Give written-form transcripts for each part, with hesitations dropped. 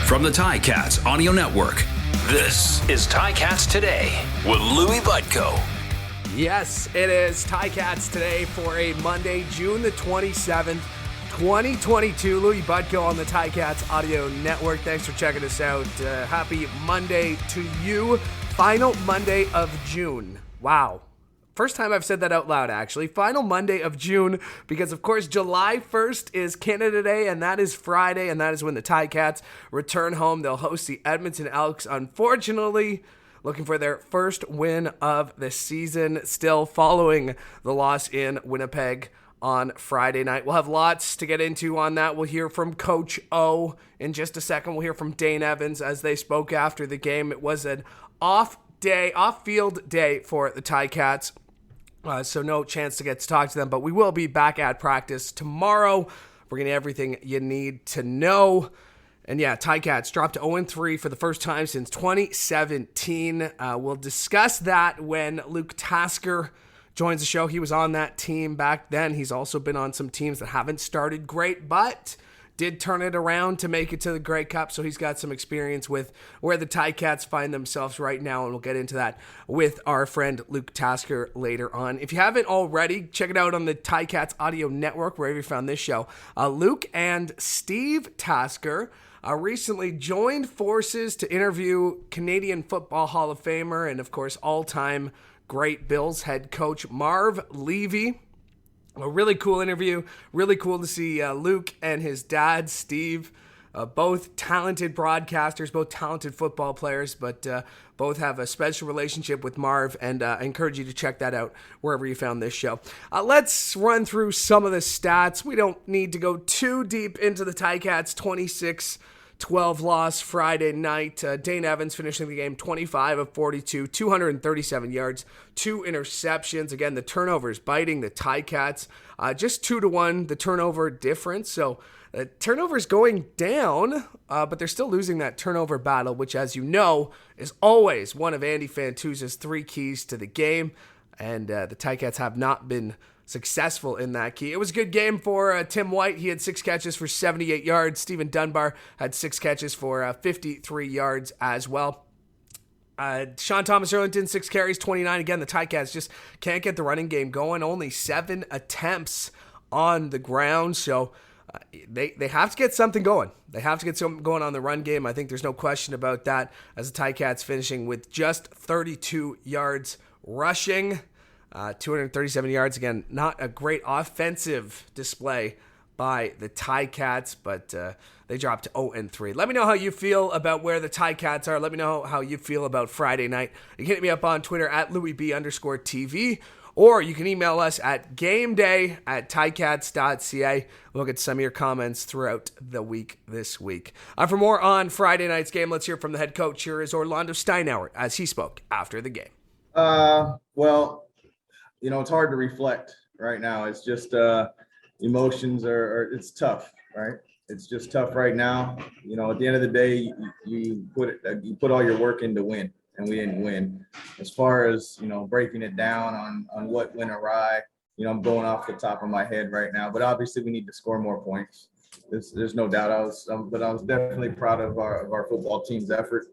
From the Ticats Audio Network, this is Ticats Today with Louie Butko. Yes, it is Ticats Today for a Monday, June the 27th, 2022. Louie Butko on the Ticats Audio Network. Thanks for checking us out. Happy Monday to you. Final Monday of June. Wow. First time I've said that out loud, actually. Final Monday of June, because, of course, July 1st is Canada Day, and that is Friday, and that is when the Ticats return home. They'll host the Edmonton Elks, unfortunately, looking for their first win of the season, still following the loss in Winnipeg on Friday night. We'll have lots to get into on that. We'll hear from Coach O in just a second. We'll hear from Dane Evans as they spoke after the game. It was an off-field day for the Ticats. So no chance to get to talk to them, but we will be back at practice tomorrow. We're going to everything you need to know. And yeah, Ticats dropped to 0-3 for the first time since 2017. We'll discuss that when Luke Tasker joins the show. He was on that team back then. He's also been on some teams that haven't started great, but did turn it around to make it to the Grey Cup, so he's got some experience with where the Ticats find themselves right now, and we'll get into that with our friend Luke Tasker later on. If you haven't already, check it out on the Ticats Audio Network, wherever you found this show. Luke and Steve Tasker recently joined forces to interview Canadian Football Hall of Famer and, of course, all-time great Bills head coach Marv Levy. A really cool interview. Really cool to see Luke and his dad, Steve, both talented broadcasters, both talented football players, but both have a special relationship with Marv, and I encourage you to check that out wherever you found this show. Let's run through some of the stats. We don't need to go too deep into the Ticats' 26-12 loss Friday night. Dane Evans finishing the game 25 of 42, 237 yards, 2 interceptions. Again, the turnovers biting the Ticats. Just 2-1, the turnover difference. So turnovers going down, but they're still losing that turnover battle, which, as you know, is always one of Andy Fantuza's 3 keys to the game. And the Ticats have not been successful in that key. It was a good game for Tim White. He had 6 catches for 78 yards. Stephen Dunbar had 6 catches for 53 yards as well. Sean Thomas-Erlington, 6 carries, 29. Again, the Ticats just can't get the running game going. Only 7 attempts on the ground. So they have to get something going. They have to get something going on the run game. I think there's no question about that, as the Ticats finishing with just 32 yards rushing. 237 yards. Again, not a great offensive display by the Ticats, but they dropped to 0-3. Let me know how you feel about where the Ticats are. Let me know how you feel about Friday night. You can hit me up on Twitter at LouieB_TV, or you can email us at gameday@ticats.ca. We'll get some of your comments throughout the week this week. For more on Friday night's game, let's hear from the head coach. Here is Orlando Steinauer as he spoke after the game. Well, you know, it's hard to reflect right now. It's just emotions it's tough, right? It's just tough right now. You know, at the end of the day, you put all your work in to win, and we didn't win. As far as, you know, breaking it down on what went awry, you know, I'm going off the top of my head right now. But obviously, we need to score more points. There's no doubt. I was definitely proud of our football team's effort.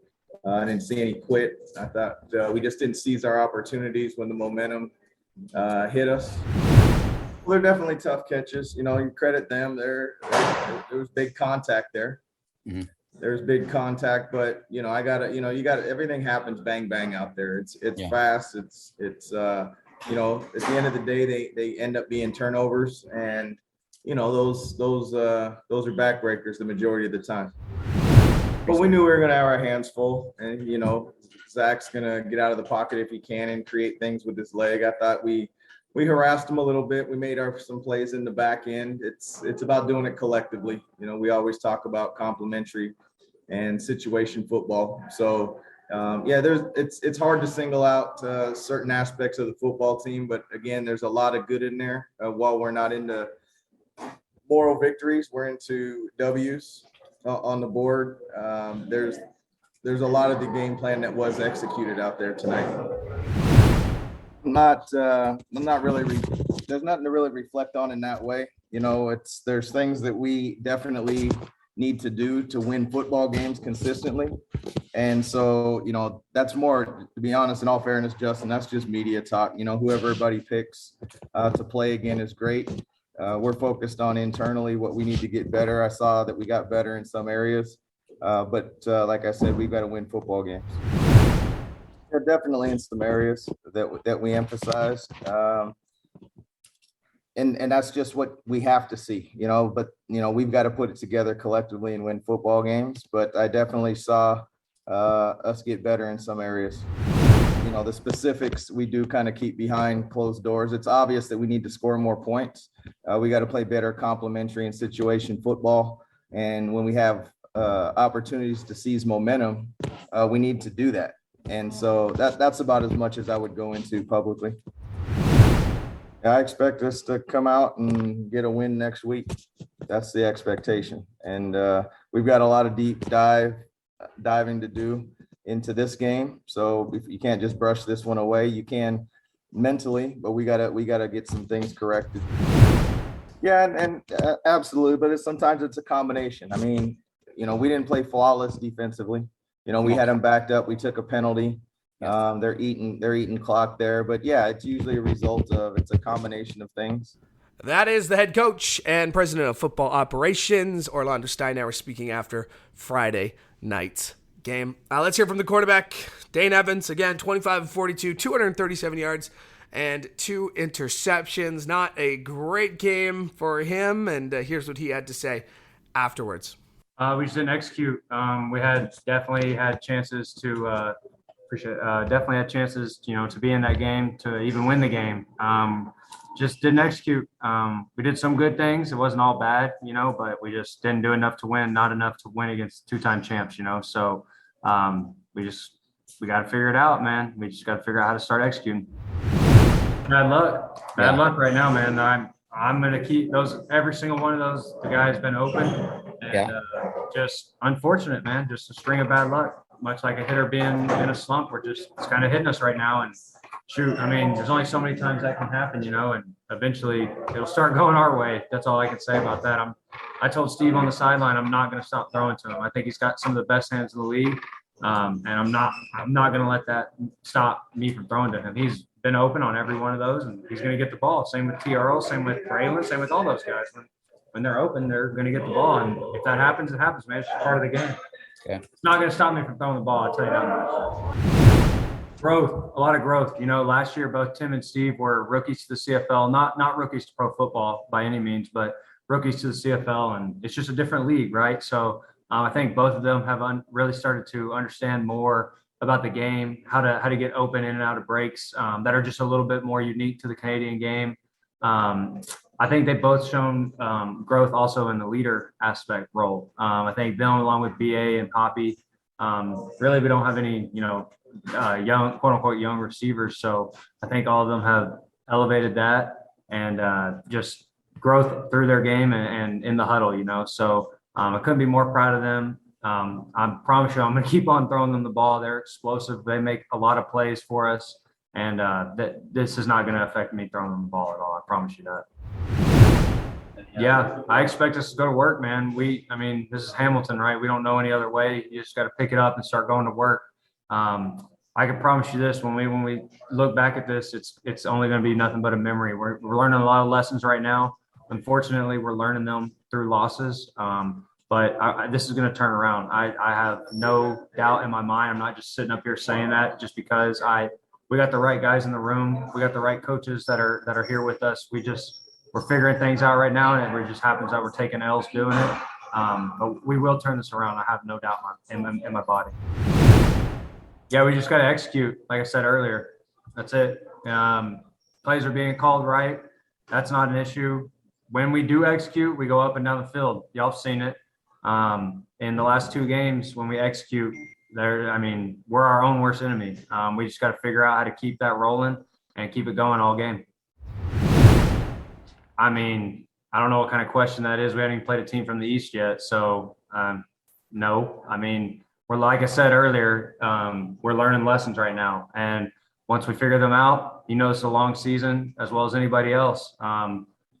I didn't see any quit. I thought we just didn't seize our opportunities when the momentum hit us. Well, they're definitely tough catches. You know, you credit them. There was big contact there. Mm-hmm. There's big contact, but you know, everything happens bang bang out there. It's fast. It's you know, at the end of the day, they end up being turnovers, and you know, those are backbreakers the majority of the time. But we knew we were going to have our hands full, and you know, Zach's going to get out of the pocket if he can and create things with his leg. I thought we harassed him a little bit. We made some plays in the back end. It's about doing it collectively. You know, we always talk about complementary and situation football. So it's hard to single out certain aspects of the football team, but again, there's a lot of good in there. While we're not into moral victories, we're into W's on the board. There's a lot of the game plan that was executed out there tonight. I'm not really. There's nothing to really reflect on in that way. You know, there's things that we definitely need to do to win football games consistently. And so, that's more, to be honest, in all fairness, Justin, that's just media talk. Whoever everybody picks to play again is great. We're focused on internally what we need to get better. I saw that we got better in some areas, but like I said, we've got to win football games. Yeah, definitely in some areas that we emphasized. And that's just what we have to see, but, we've got to put it together collectively and win football games. But I definitely saw us get better in some areas. The specifics we do kind of keep behind closed doors. It's obvious that we need to score more points. We got to play better complementary and situation football. And when we have opportunities to seize momentum, we need to do that. And so that's about as much as I would go into publicly. I expect us to come out and get a win next week. That's the expectation. And we've got a lot of deep diving to do into this game. So if you can't just brush this one away, you can mentally, but we gotta get some things corrected. Yeah, and absolutely. But sometimes it's a combination. I mean, we didn't play flawless defensively. We had them backed up. We took a penalty. They're eating clock there, but yeah, it's usually a result of, it's a combination of things. That is the head coach and president of football operations, Orlando Steinauer, speaking after Friday night's game. Let's hear from the quarterback, Dane Evans. Again, 25-42, 237 yards and 2 interceptions. Not a great game for him, and here's what he had to say afterwards. We just didn't execute. We definitely had chances to definitely had chances, to be in that game, to even win the game. Just didn't execute. We did some good things. It wasn't all bad, but we just didn't do enough to win, not enough to win against 2-time champs, So we got to figure it out, man. We just got to figure out how to start executing. Bad luck right now, man. I'm going to keep every single one of those. The guy's been open, and just unfortunate, man. Just a string of bad luck. Much like a hitter being in a slump, it's kind of hitting us right now. And shoot, I mean, there's only so many times that can happen, and eventually it'll start going our way. That's all I can say about that. I told Steve on the sideline, I'm not going to stop throwing to him. I think he's got some of the best hands in the league. And I'm not going to let that stop me from throwing to him. He's been open on every one of those, and he's going to get the ball. Same with TRL, same with Braylon, same with all those guys. When they're open, they're going to get the ball. And if that happens, it happens, man. It's just part of the game. Yeah. It's not going to stop me from throwing the ball, I'll tell you that much. Growth, a lot of growth. Last year, both Tim and Steve were rookies to the CFL, not rookies to pro football by any means, but rookies to the CFL. And it's just a different league, right? So I think both of them have really started to understand more about the game, how to get open in and out of breaks that are just a little bit more unique to the Canadian game. I think they've both shown growth also in the leader aspect role. I think them, along with BA and Poppy, really we don't have any, young, quote unquote, young receivers. So I think all of them have elevated that and just growth through their game and in the huddle, So I couldn't be more proud of them. I promise you, I'm going to keep on throwing them the ball. They're explosive. They make a lot of plays for us. And this is not going to affect me throwing them the ball at all. I promise you that. Yeah, I expect us to go to work, man. This is Hamilton, right? We don't know any other way. You just got to pick it up and start going to work. I can promise you this: when we look back at this, it's only going to be nothing but a memory. We're learning a lot of lessons right now. Unfortunately, we're learning them through losses. But this is going to turn around. I have no doubt in my mind. I'm not just sitting up here saying that just because we got the right guys in the room. We got the right coaches that are here with us. We're figuring things out right now, and it just happens that we're taking L's doing it. But we will turn this around. I have no doubt in my body. Yeah, we just got to execute. Like I said earlier, that's it. Plays are being called right. That's not an issue. When we do execute, we go up and down the field. Y'all have seen it. In the last 2 games, when we execute, we're our own worst enemy. We just got to figure out how to keep that rolling and keep it going all game. I don't know what kind of question that is. We haven't even played a team from the East yet. So, no. We're, like I said earlier, we're learning lessons right now. And once we figure them out, it's a long season as well as anybody else.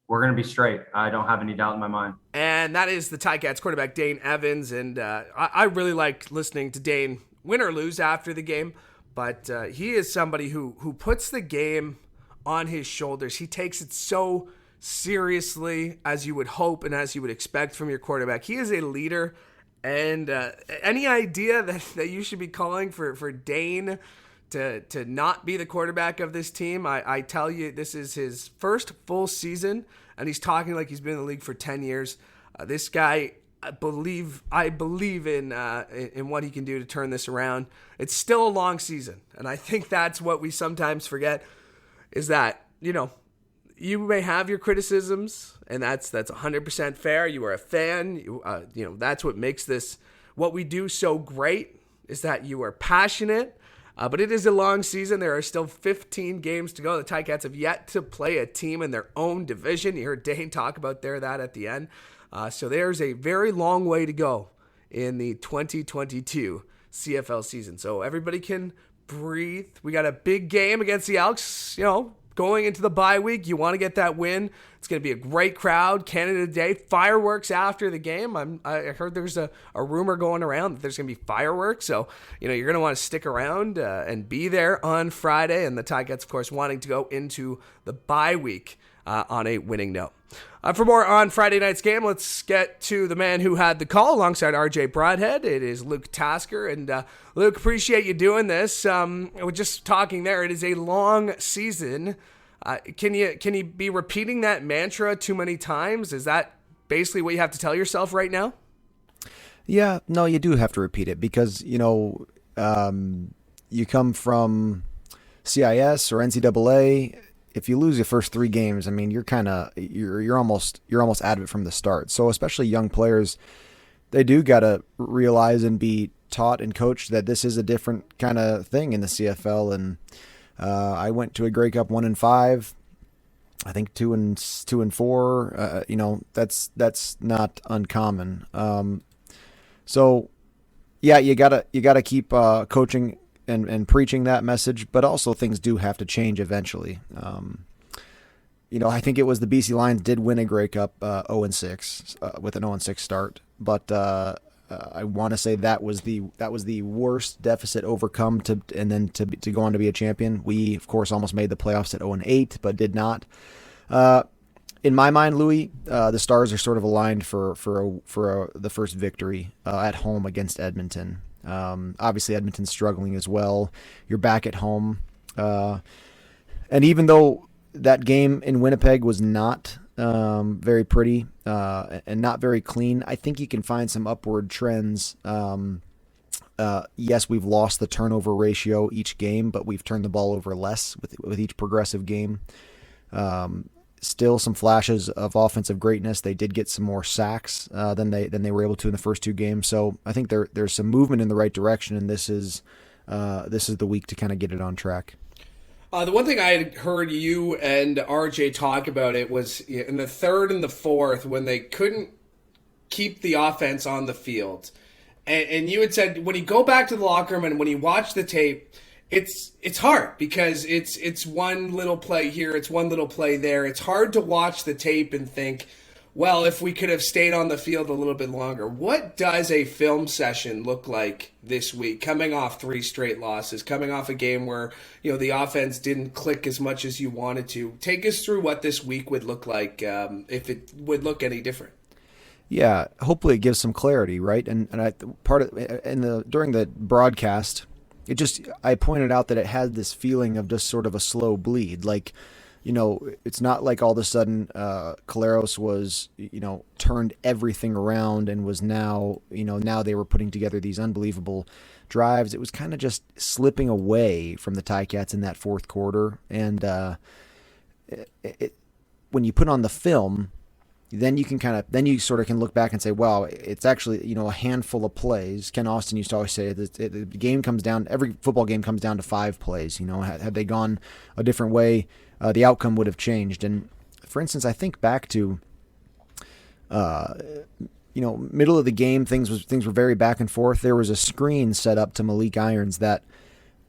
We're going to be straight. I don't have any doubt in my mind. And and that is the Ticats quarterback, Dane Evans. And I really like listening to Dane, win or lose, after the game. But he is somebody who puts the game on his shoulders. He takes it so seriously, as you would hope and as you would expect from your quarterback. He is a leader. And any idea that you should be calling for Dane to not be the quarterback of this team? I tell you, this is his first full season, and he's talking like he's been in the league for 10 years. This guy, I believe in what he can do to turn this around. It's still a long season, and I think that's what we sometimes forget, is that, you may have your criticisms, and that's 100% fair. You are a fan. That's what makes this, what we do, so great, is that you are passionate. But it is a long season. There are still 15 games to go. The Ticats have yet to play a team in their own division. You heard Dane talk about that at the end. So there's a very long way to go in the 2022 CFL season. So everybody can breathe. We got a big game against the Elks, going into the bye week. You want to get that win. It's going to be a great crowd. Canada Day, fireworks after the game. I heard there's a rumor going around that there's going to be fireworks. So, you're going to want to stick around and be there on Friday. And the Ticats, of course, wanting to go into the bye week on a winning note. For more on Friday night's game, let's get to the man who had the call alongside RJ Broadhead. It is Luke Tasker. And Luke, appreciate you doing this. We're just talking there. It is a long season. Can you be repeating that mantra too many times? Is that basically what you have to tell yourself right now? Yeah, no, you do have to repeat it because, you come from CIS or NCAA. If you lose your first 3 games, I mean, you're almost out of it from the start. So especially young players, they do got to realize and be taught and coached that this is a different kind of thing in the CFL. And I went to a Grey Cup 1-5, I think 2-4. That's not uncommon. So yeah, you gotta keep coaching and preaching that message, but also things do have to change eventually. I think it was the BC Lions did win a Grey Cup 0-6 with an 0-6 start, but I want to say that was the worst deficit overcome to go on to be a champion. We of course almost made the playoffs at 0-8, but did not. In my mind, Louie, the stars are sort of aligned for the first victory at home against Edmonton. Obviously Edmonton's struggling as well. You're back at home. And even though that game in Winnipeg was not very pretty and not very clean, I think you can find some upward trends. Yes, we've lost the turnover ratio each game, but we've turned the ball over less with each progressive game. Still some flashes of offensive greatness. They did get some more sacks than they were able to in the first 2 games. So I think there's some movement in the right direction, and this is the week to kind of get it on track. The one thing I had heard you and RJ talk about it was in the third and the fourth when they couldn't keep the offense on the field. And you had said when you go back to the locker room and when you watch the tape, it's hard because it's one little play here, it's one little play there. It's hard to watch the tape and think, well, if we could have stayed on the field a little bit longer. What does a film session look like this week, coming off 3 straight losses, coming off a game where the offense didn't click as much as you wanted to? Take us through what this week would look like, if it would look any different. Yeah, hopefully it gives some clarity, right? And during the broadcast, I pointed out that it had this feeling of just sort of a slow bleed. Like, it's not like all of a sudden Caleros was, turned everything around and was now they were putting together these unbelievable drives. It was kind of just slipping away from the Ticats in that fourth quarter. And when you put on the film, then you sort of can look back and say, wow, it's actually, a handful of plays. Ken Austin used to always say that the game comes down, every football game comes down to 5 plays. Had they gone a different way, the outcome would have changed. And for instance, I think back to, middle of the game, things were very back and forth. There was a screen set up to Malik Irons that,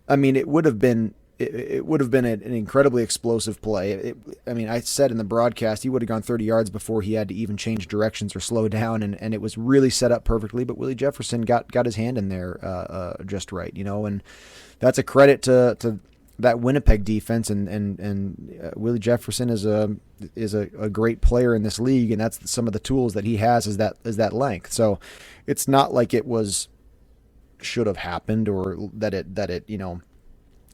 it would have been it would have been an incredibly explosive play. I mean, I said in the broadcast he would have gone 30 yards before he had to even change directions or slow down, and it was really set up perfectly. But Willie Jefferson got his hand in there just right, and that's a credit to that Winnipeg defense, and Willie Jefferson is a great player in this league, and that's some of the tools that he has is that length. So it's not like it should have happened, or that it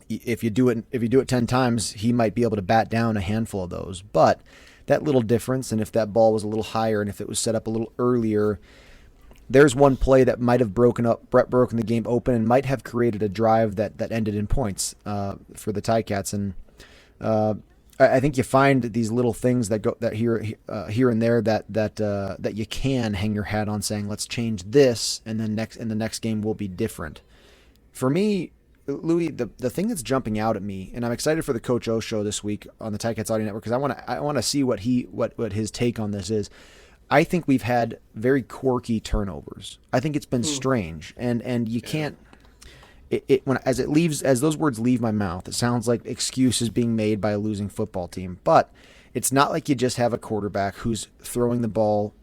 if you do it 10 times, he might be able to bat down a handful of those. But that little difference, and if that ball was a little higher, and if it was set up a little earlier, there's one play that might have broken the game open and might have created a drive that ended in points for the Ticats. And I think you find these little things that here and there that you can hang your hat on, saying let's change this, and then the next game will be different. For me, Louie, the thing that's jumping out at me, and I'm excited for the Coach O show this week on the Ticats Audio Network, because I want to see what his take on this is. I think we've had very quirky turnovers. I think it's been strange, and you can't. As those words leave my mouth, it sounds like excuses being made by a losing football team. But it's not like you just have a quarterback who's throwing the ball.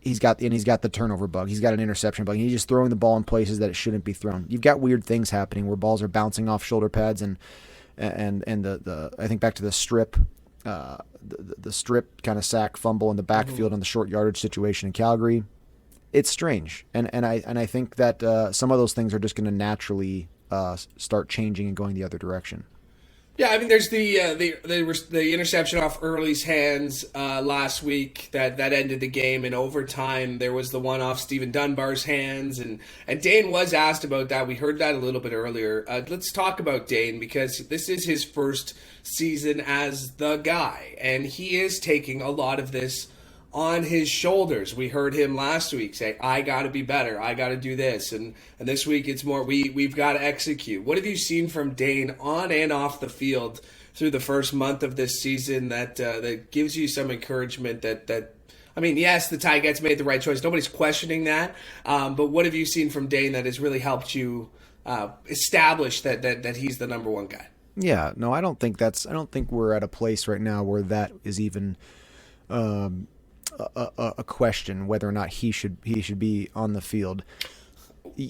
He's got the turnover bug. He's got an interception bug. And he's just throwing the ball in places that it shouldn't be thrown. You've got weird things happening where balls are bouncing off shoulder pads, and the I think back to the strip. The strip kind of sack fumble in the backfield on the short yardage situation in Calgary. It's strange, and I think that some of those things are just going to naturally start changing and going the other direction. Yeah, I mean, there's the interception off Early's hands last week that ended the game in overtime. There was the one off Stephen Dunbar's hands, and Dane was asked about that. We heard that a little bit earlier. Let's talk about Dane, because this is his first season as the guy, and he is taking a lot of this on his shoulders. We heard him last week say, I got to be better. I got to do this. And this week it's more, we've got to execute. What have you seen from Dane on and off the field through the first month of this season that gives you some encouragement that I mean, yes, the Ticats made the right choice. Nobody's questioning that. But what have you seen from Dane that has really helped you establish that he's the number one guy? Yeah, no, I don't think we're at a place right now where that is even a question whether or not he should be on the field.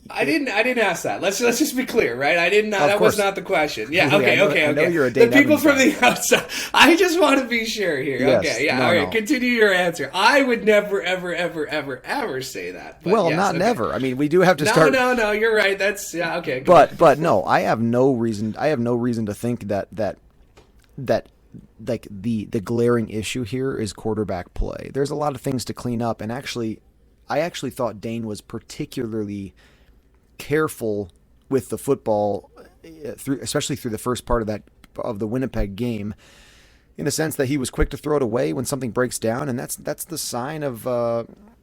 I didn't ask that. Let's just be clear, right? I didn't. That was not the question. Yeah. Okay. I know you're a Dane the people Evans from guy. the outside. I just want to be sure here. Yes, okay. Yeah. no, All right. no. Continue your answer. I would never, ever, ever, ever, ever say that. But Well, yes, not okay. never. I mean, we do have to start. No. You're right. That's okay. Go ahead. But no, I have no reason to think that like the glaring issue here is quarterback play. There's a lot of things to clean up, and I actually thought Dane was particularly careful with the football, especially through the first part of the Winnipeg game, in the sense that he was quick to throw it away when something breaks down, and that's the sign of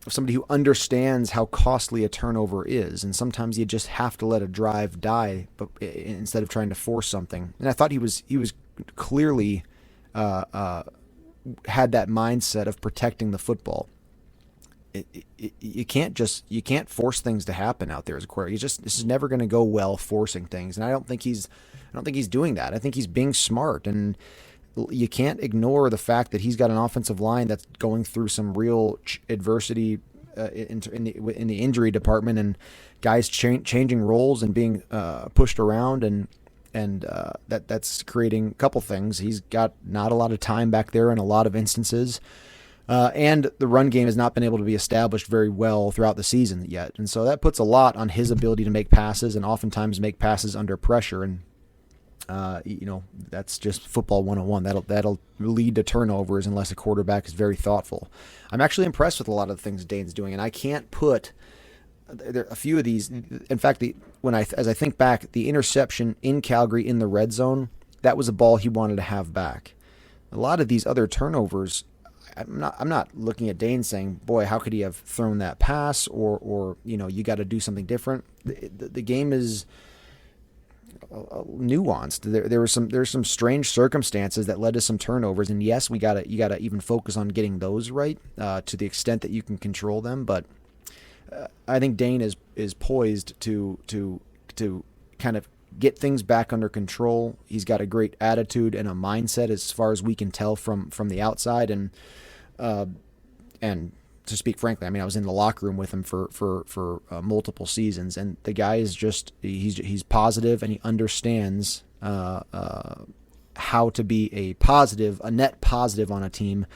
somebody who understands how costly a turnover is, and sometimes you just have to let a drive die, but instead of trying to force something. And I thought he was clearly had that mindset of protecting the football. You can't force things to happen out there as a quarterback. This is never going to go well forcing things, and I don't think he's doing that. I think he's being smart, and you can't ignore the fact that he's got an offensive line that's going through some real adversity in the injury department, and guys changing roles and being pushed around, and that's creating a couple things. He's got not a lot of time back there in a lot of instances. And the run game has not been able to be established very well throughout the season yet. And so that puts a lot on his ability to make passes, and oftentimes make passes under pressure. And, that's just football 101. That'll lead to turnovers unless a quarterback is very thoughtful. I'm actually impressed with a lot of the things Dane's doing, and I can't put a few of these. In fact, as I think back, the interception in Calgary in the red zone, that was a ball he wanted to have back. A lot of these other turnovers, I'm not looking at Dane saying, boy, how could he have thrown that pass, or you got to do something different. The game is nuanced. There's some strange circumstances that led to some turnovers, and yes, you gotta even focus on getting those right to the extent that you can control them. But I think Dane is poised to kind of get things back under control. He's got a great attitude and a mindset as far as we can tell from the outside. And to speak frankly, I mean, I was in the locker room with him for multiple seasons, and the guy is just he's positive, and he understands how to be a net positive on a team,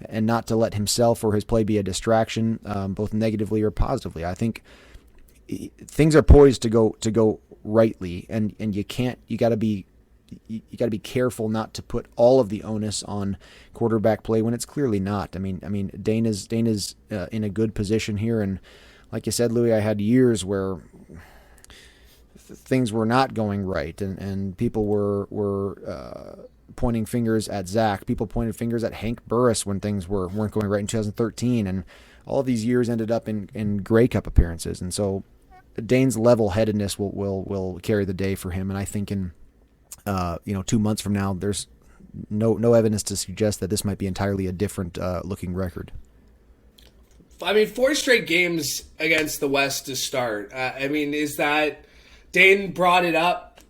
and not to let himself or his play be a distraction, both negatively or positively. I think things are poised to go rightly, and you got to be careful not to put all of the onus on quarterback play when it's clearly not. I mean, Dane is in a good position here, and like you said, Louie, I had years where things were not going right, and people were pointing fingers at Zach. People pointed fingers at Hank Burris when things weren't going right in 2013, and all of these years ended up in Grey Cup appearances. And so Dane's level-headedness will carry the day for him, and I think in 2 months from now, there's no evidence to suggest that this might be entirely a different looking record. I mean, 4 straight games against the West to start. Is that Dane brought it up?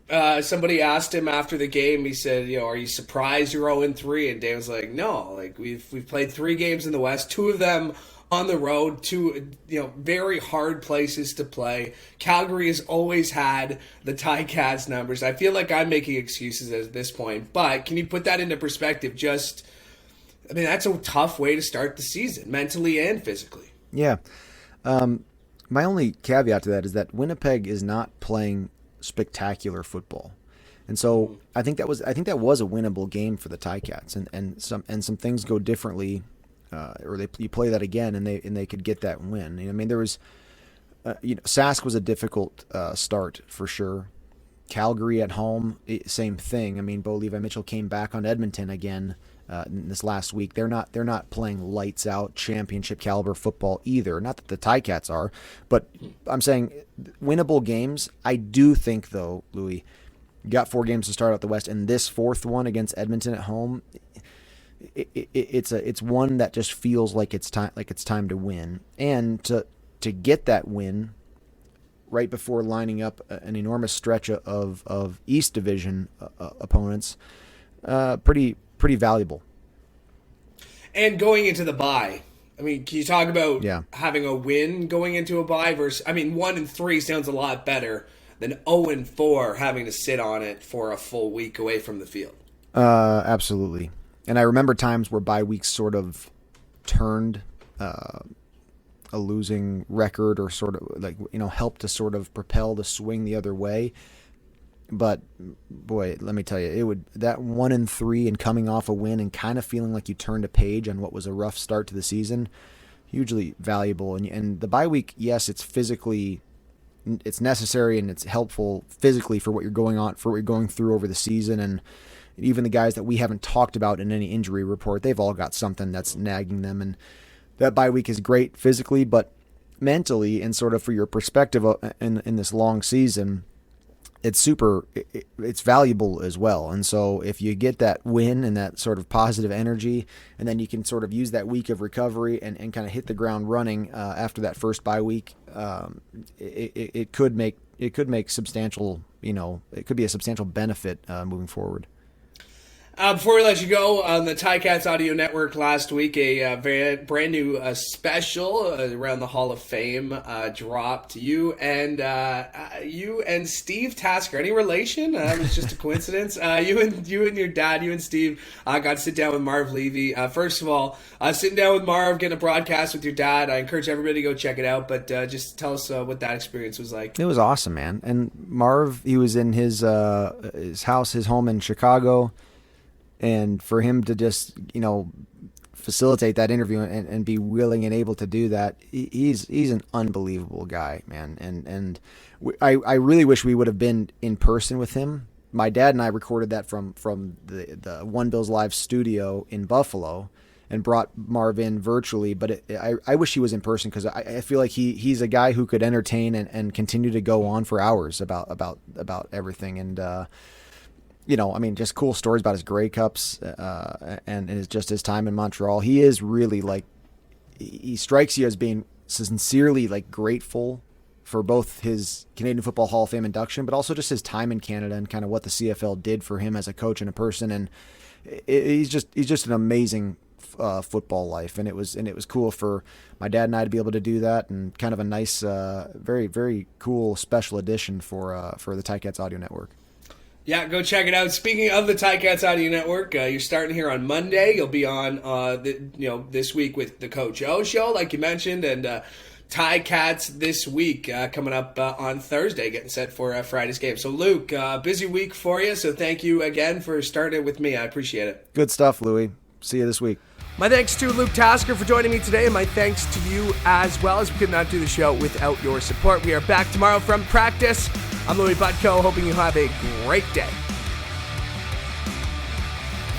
Somebody asked him after the game. He said, "Are you surprised you're 0-3?" And Dane was like, "No, like we've played 3 games in the West, 2 of them on the road, 2 very hard places to play. Calgary has always had the Ticats numbers. I feel like I'm making excuses at this point, but can you put that into perspective? That's a tough way to start the season, mentally and physically." Yeah. My only caveat to that is that Winnipeg is not playing spectacular football, and so I think that was a winnable game for the Ticats, and some things go differently, or you play that again, and they could get that win. I mean, there was, Sask was a difficult start for sure. Calgary at home, same thing. I mean, Bo Levi Mitchell came back on Edmonton again in this last week. They're not playing lights out championship caliber football either. Not that the Ticats are, but I'm saying winnable games. I do think though, Louie, you got 4 games to start out the West, and this 4th one against Edmonton at home, it's one that just feels like it's time to win, and to get that win right before lining up an enormous stretch of East Division opponents, pretty valuable. And going into the bye, can you talk about having a win going into a bye versus, 1-3 sounds a lot better than 0-4 having to sit on it for a full week away from the field. Absolutely. And I remember times where bye weeks sort of turned a losing record, or sort of helped to sort of propel the swing the other way. But boy, let me tell you, that 1-3 and coming off a win and kind of feeling like you turned a page on what was a rough start to the season, hugely valuable. And the bye week, yes, it's necessary and it's helpful physically for what you're going through over the season. And even the guys that we haven't talked about in any injury report, they've all got something that's nagging them. And that bye week is great physically, but mentally, and sort of for your perspective in this long season, it's valuable as well. And so if you get that win and that sort of positive energy, and then you can sort of use that week of recovery and kind of hit the ground running after that first bye week, it could make substantial, it could be a substantial benefit moving forward. Before we let you go, on the Ticats Audio Network last week, a brand new special around the Hall of Fame dropped. You and Steve Tasker. Any relation? It was just a coincidence. You and your dad, you and Steve, got to sit down with Marv Levy. First of all, sitting down with Marv, getting a broadcast with your dad. I encourage everybody to go check it out. But just tell us what that experience was like. It was awesome, man. And Marv, he was in his house, his home in Chicago. And for him to just, facilitate that interview and be willing and able to do that, he's an unbelievable guy, man. And I really wish we would have been in person with him. My dad and I recorded that from the One Bills Live studio in Buffalo and brought Marv in virtually. But I wish he was in person, because I feel like he's a guy who could entertain and continue to go on for hours about everything. And just cool stories about his Grey Cups and his time in Montreal. He is really he strikes you as being sincerely grateful for both his Canadian Football Hall of Fame induction, but also just his time in Canada and kind of what the CFL did for him as a coach and a person. And he's just an amazing football life, and it was cool for my dad and I to be able to do that, and kind of a nice, very, very cool special edition for the Ticats Audio Network. Yeah, go check it out. Speaking of the Ticats Audio Network, you're starting here on Monday. You'll be on this week with the Coach O Show, like you mentioned, and Ticats this week coming up on Thursday, getting set for Friday's game. So, Luke, busy week for you, so thank you again for starting it with me. I appreciate it. Good stuff, Louie. See you this week. My thanks to Luke Tasker for joining me today, and my thanks to you as well, as we could not do the show without your support. We are back tomorrow from practice. I'm Louie Butko, hoping you have a great day.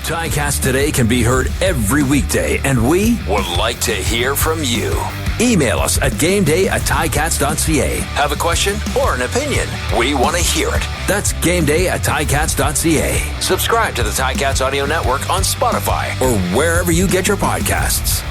Ticats Today can be heard every weekday, and we would like to hear from you. Email us at gameday@ticats.ca. Have a question or an opinion? We want to hear it. That's gameday@ticats.ca. Subscribe to the Ticats Audio Network on Spotify or wherever you get your podcasts.